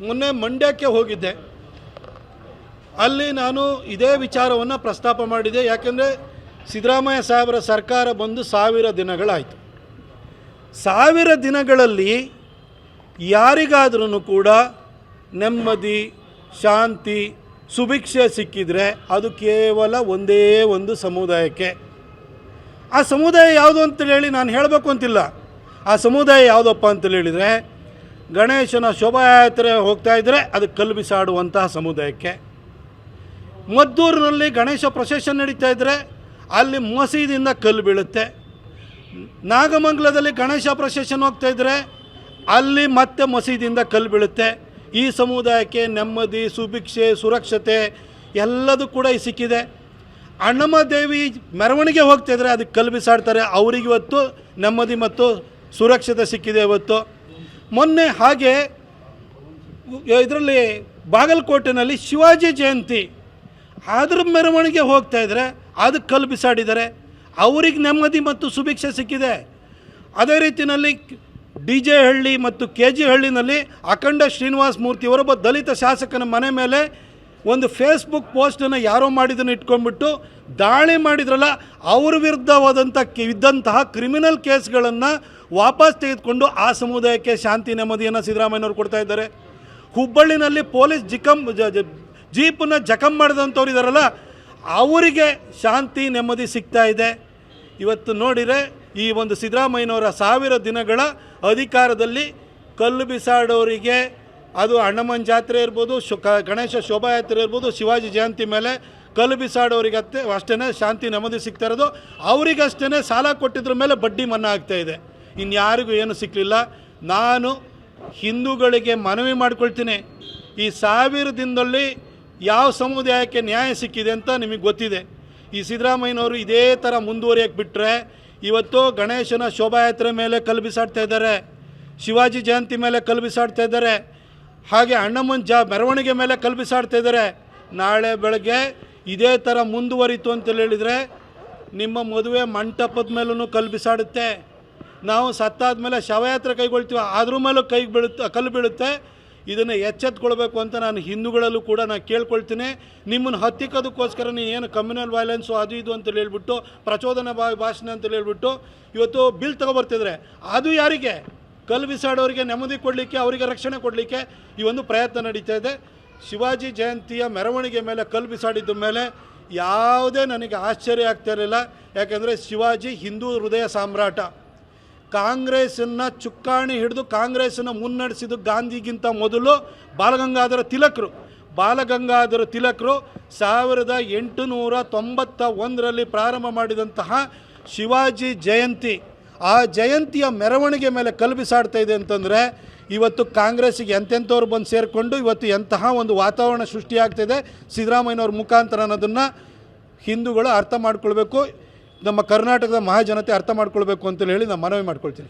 ಮೊನ್ನೆ ಮಂಡ್ಯಕ್ಕೆ ಹೋಗಿದ್ದೆ. ಅಲ್ಲಿ ನಾನು ಇದೇ ವಿಚಾರವನ್ನು ಪ್ರಸ್ತಾಪ ಮಾಡಿದೆ. ಯಾಕೆಂದರೆ ಸಿದ್ದರಾಮಯ್ಯ ಸಾಹೇಬರ ಸರ್ಕಾರ ಬಂದು 1000 ದಿನಗಳಾಯಿತು. 1000 ದಿನಗಳಲ್ಲಿ ಯಾರಿಗಾದ್ರೂ ಕೂಡ ನೆಮ್ಮದಿ, ಶಾಂತಿ, ಸುಭಿಕ್ಷೆ ಸಿಕ್ಕಿದರೆ ಅದು ಕೇವಲ ಒಂದೇ ಒಂದು ಸಮುದಾಯಕ್ಕೆ. ಆ ಸಮುದಾಯ ಯಾವುದು ಅಂತೇಳಿ ಹೇಳಿ ನಾನು ಹೇಳಬೇಕು ಅಂತಿಲ್ಲ. ಆ ಸಮುದಾಯ ಯಾವುದಪ್ಪ ಅಂತೇಳಿ ಹೇಳಿದರೆ, ಗಣೇಶನ ಶೋಭಾಯಾತ್ರೆ ಹೋಗ್ತಾ ಇದ್ದರೆ ಅದು ಕಲ್ಲು ಬಿಸಾಡುವಂತಹ ಸಮುದಾಯಕ್ಕೆ. ಮದ್ದೂರಿನಲ್ಲಿ ಗಣೇಶ ಪ್ರೊಸೆಷನ್ ನಡೀತಾ ಇದ್ದರೆ ಅಲ್ಲಿ ಮಸೀದಿಯಿಂದ ಕಲ್ಲು ಬೀಳುತ್ತೆ. ನಾಗಮಂಗಲದಲ್ಲಿ ಗಣೇಶ ಪ್ರೊಸೆಷನ್ ಹೋಗ್ತಾ ಇದ್ದರೆ ಅಲ್ಲಿ ಮತ್ತೆ ಮಸೀದಿಯಿಂದ ಕಲ್ಲು ಬೀಳುತ್ತೆ. ಈ ಸಮುದಾಯಕ್ಕೆ ನೆಮ್ಮದಿ, ಸುಭಿಕ್ಷೆ, ಸುರಕ್ಷತೆ ಎಲ್ಲದೂ ಕೂಡ ಸಿಕ್ಕಿದೆ. ಅಣ್ಣಮ್ಮ ದೇವಿ ಮೆರವಣಿಗೆ ಹೋಗ್ತಾಯಿದ್ರೆ ಅದಕ್ಕೆ ಕಲ್ಲು ಬಿಸಾಡ್ತಾರೆ. ಅವ್ರಿಗೆ ಇವತ್ತು ನೆಮ್ಮದಿ ಮತ್ತು ಸುರಕ್ಷತೆ ಸಿಕ್ಕಿದೆ. ಇವತ್ತು ಮೊನ್ನೆ ಹಾಗೆ ಇದರಲ್ಲಿ ಬಾಗಲಕೋಟೆನಲ್ಲಿ ಶಿವಾಜಿ ಜಯಂತಿ ಅದ್ರ ಮೆರವಣಿಗೆ ಹೋಗ್ತಾಯಿದ್ರೆ ಅದಕ್ಕೆ ಕಲ್ಲು ಬಿಸಾಡಿದ್ದಾರೆ. ಅವ್ರಿಗೆ ನೆಮ್ಮದಿ ಮತ್ತು ಸುಭಿಕ್ಷೆ ಸಿಕ್ಕಿದೆ. ಅದೇ ರೀತಿಯಲ್ಲಿ DJ ಹಳ್ಳಿ ಮತ್ತು KG ಹಳ್ಳಿನಲ್ಲಿ ಅಖಂಡ ಶ್ರೀನಿವಾಸ ಮೂರ್ತಿಯವರೊಬ್ಬ ದಲಿತ ಶಾಸಕನ ಮನೆ ಮೇಲೆ ಒಂದು ಫೇಸ್ಬುಕ್ ಪೋಸ್ಟನ್ನು ಯಾರೋ ಮಾಡಿದ್ದನ್ನು ಇಟ್ಕೊಂಡ್ಬಿಟ್ಟು ದಾಳಿ ಮಾಡಿದ್ರಲ್ಲ, ಅವ್ರ ಇದ್ದಂತಹ ಕ್ರಿಮಿನಲ್ ಕೇಸ್ಗಳನ್ನು ವಾಪಸ್ ತೆಗೆದುಕೊಂಡು ಆ ಸಮುದಾಯಕ್ಕೆ ಶಾಂತಿ ನೆಮ್ಮದಿಯನ್ನು ಸಿದ್ದರಾಮಯ್ಯನವರು ಕೊಡ್ತಾ ಇದ್ದಾರೆ. ಹುಬ್ಬಳ್ಳಿನಲ್ಲಿ ಪೊಲೀಸ್ ಜೀಪನ್ನು ಜಖಮ್ ಮಾಡಿದಂಥವ್ರು ಇದ್ದಾರಲ್ಲ, ಅವರಿಗೆ ಶಾಂತಿ ನೆಮ್ಮದಿ ಸಿಗ್ತಾ ಇದೆ. ಇವತ್ತು ನೋಡಿದರೆ ಈ ಒಂದು ಸಿದ್ದರಾಮಯ್ಯನವರ 1000 ದಿನಗಳ ಅಧಿಕಾರದಲ್ಲಿ ಕಲ್ಲು ಬಿಸಾಡೋರಿಗೆ, ಅದು ಅಣ್ಣಮ್ಮನ ಜಾತ್ರೆ ಇರ್ಬೋದು, ಗಣೇಶ ಶೋಭಾಯಾತ್ರೆ ಇರ್ಬೋದು, ಶಿವಾಜಿ ಜಯಂತಿ ಮೇಲೆ ಕಲ್ಲು ಬಿಸಾಡೋರಿಗೆ ಅಷ್ಟೇ ಶಾಂತಿ ನೆಮ್ಮದಿ ಸಿಗ್ತಾ ಇರೋದು. ಅವರಿಗಷ್ಟೇ ಸಾಲ ಕೊಟ್ಟಿದ್ರ ಮೇಲೆ ಬಡ್ಡಿ ಮನ್ನಾ ಆಗ್ತಾಯಿದೆ. ಇನ್ಯಾರಿಗೂ ಏನು ಸಿಕ್ಕಲಿಲ್ಲ. ನಾನು ಹಿಂದೂಗಳಿಗೆ ಮನವಿ ಮಾಡ್ಕೊಳ್ತೀನಿ, ಈ 1000 ದಿನದಲ್ಲಿ ಯಾವ ಸಮುದಾಯಕ್ಕೆ ನ್ಯಾಯ ಸಿಕ್ಕಿದೆ ಅಂತ ನಿಮಗೆ ಗೊತ್ತಿದೆ. ಈ ಸಿದ್ದರಾಮಯ್ಯನವರು ಇದೇ ಥರ ಮುಂದುವರಿಯಕ್ಕೆ ಬಿಟ್ಟರೆ ಇವತ್ತು ಗಣೇಶನ ಶೋಭಾಯಾತ್ರೆ ಮೇಲೆ ಕಲ್ಲು ಬಿಸಾಡ್ತಾ ಇದ್ದಾರೆ, ಶಿವಾಜಿ ಜಯಂತಿ ಮೇಲೆ ಕಲ್ಲು ಬಿಸಾಡ್ತಾ ಇದ್ದಾರೆ, ಹಾಗೆ ಅಣ್ಣಮ್ಮನ ಮೆರವಣಿಗೆ ಮೇಲೆ ಕಲ್ಲು ಬಿಸಾಡ್ತಾ ಇದ್ದಾರೆ. ನಾಳೆ ಬೆಳಗ್ಗೆ ಇದೇ ಥರ ಮುಂದುವರಿತು ಅಂತೇಳಿ ಹೇಳಿದರೆ ನಿಮ್ಮ ಮದುವೆ ಮಂಟಪದ ಮೇಲೂ ಕಲ್ಲು ಬಿಸಾಡುತ್ತೆ. ನಾವು ಸತ್ತಾದ ಮೇಲೆ ಶವಯಾತ್ರೆ ಕೈಗೊಳ್ತೀವಿ, ಅದ್ರ ಮೇಲೂ ಕಲ್ಲು ಬೀಳುತ್ತೆ. ಇದನ್ನು ಎಚ್ಚೆತ್ಕೊಳ್ಬೇಕು ಅಂತ ನಾನು ಹಿಂದೂಗಳಲ್ಲೂ ಕೂಡ ನಾನು ಕೇಳ್ಕೊಳ್ತೀನಿ. ನಿಮ್ಮನ್ನು ಹತ್ತಿಕ್ಕೋದಕ್ಕೋಸ್ಕರ ನೀನು ಕಮ್ಯುನಲ್ ವೈಲೆನ್ಸು ಅದು ಇದು ಅಂತೇಳಿ ಹೇಳ್ಬಿಟ್ಟು, ಪ್ರಚೋದನಾ ಭಾಷಣ ಅಂತೇಳಿ ಹೇಳ್ಬಿಟ್ಟು ಇವತ್ತು ಬಿಲ್ ತೊಗೊಬರ್ತಿದ್ರೆ ಅದು ಯಾರಿಗೆ? ಕಲ್ಲು ಬಿಸಾಡೋರಿಗೆ ನೆಮ್ಮದಿ ಕೊಡಲಿಕ್ಕೆ, ಅವರಿಗೆ ರಕ್ಷಣೆ ಕೊಡಲಿಕ್ಕೆ ಈ ಒಂದು ಪ್ರಯತ್ನ ನಡೀತಾ ಇದೆ. ಶಿವಾಜಿ ಜಯಂತಿಯ ಮೆರವಣಿಗೆ ಮೇಲೆ ಕಲ್ಲು ಬಿಸಾಡಿದ್ದ ಮೇಲೆ ಯಾವುದೇ ನನಗೆ ಆಶ್ಚರ್ಯ ಆಗ್ತಾ ಇರಲಿಲ್ಲ. ಯಾಕೆಂದರೆ ಶಿವಾಜಿ ಹಿಂದೂ ಹೃದಯ ಸಾಮ್ರಾಟ. ಕಾಂಗ್ರೆಸ್ಸನ್ನು ಚುಕ್ಕಾಣಿ ಹಿಡಿದು ಕಾಂಗ್ರೆಸ್ಸನ್ನು ಮುನ್ನಡೆಸಿದ್ದು ಗಾಂಧಿಗಿಂತ ಮೊದಲು ಬಾಲಗಂಗಾಧರ ತಿಲಕರು. 1891ರಲ್ಲಿ ಪ್ರಾರಂಭ ಮಾಡಿದಂತಹ ಶಿವಾಜಿ ಜಯಂತಿ, ಆ ಜಯಂತಿಯ ಮೆರವಣಿಗೆ ಮೇಲೆ ಕಲ್ಲು ಬಿಸಾಡ್ತಾ ಇದೆ ಅಂತಂದರೆ ಇವತ್ತು ಕಾಂಗ್ರೆಸ್ಸಿಗೆ ಎಂತೆಂಥವ್ರು ಬಂದು ಸೇರಿಕೊಂಡು ಇವತ್ತು ಎಂತಹ ಒಂದು ವಾತಾವರಣ ಸೃಷ್ಟಿಯಾಗ್ತಿದೆ ಸಿದ್ದರಾಮಯ್ಯನವ್ರ ಮುಖಾಂತರ ಅನ್ನೋದನ್ನು ಹಿಂದೂಗಳು ಅರ್ಥ ಮಾಡ್ಕೊಳ್ಬೇಕು. ನಮ್ಮ ಕರ್ನಾಟಕದ ಮಹಾಜನತೆ ಅರ್ಥ ಮಾಡ್ಕೊಳ್ಬೇಕು ಅಂತೇಳಿ ನಾನು ಮನವಿ ಮಾಡ್ಕೊಳ್ತೀನಿ.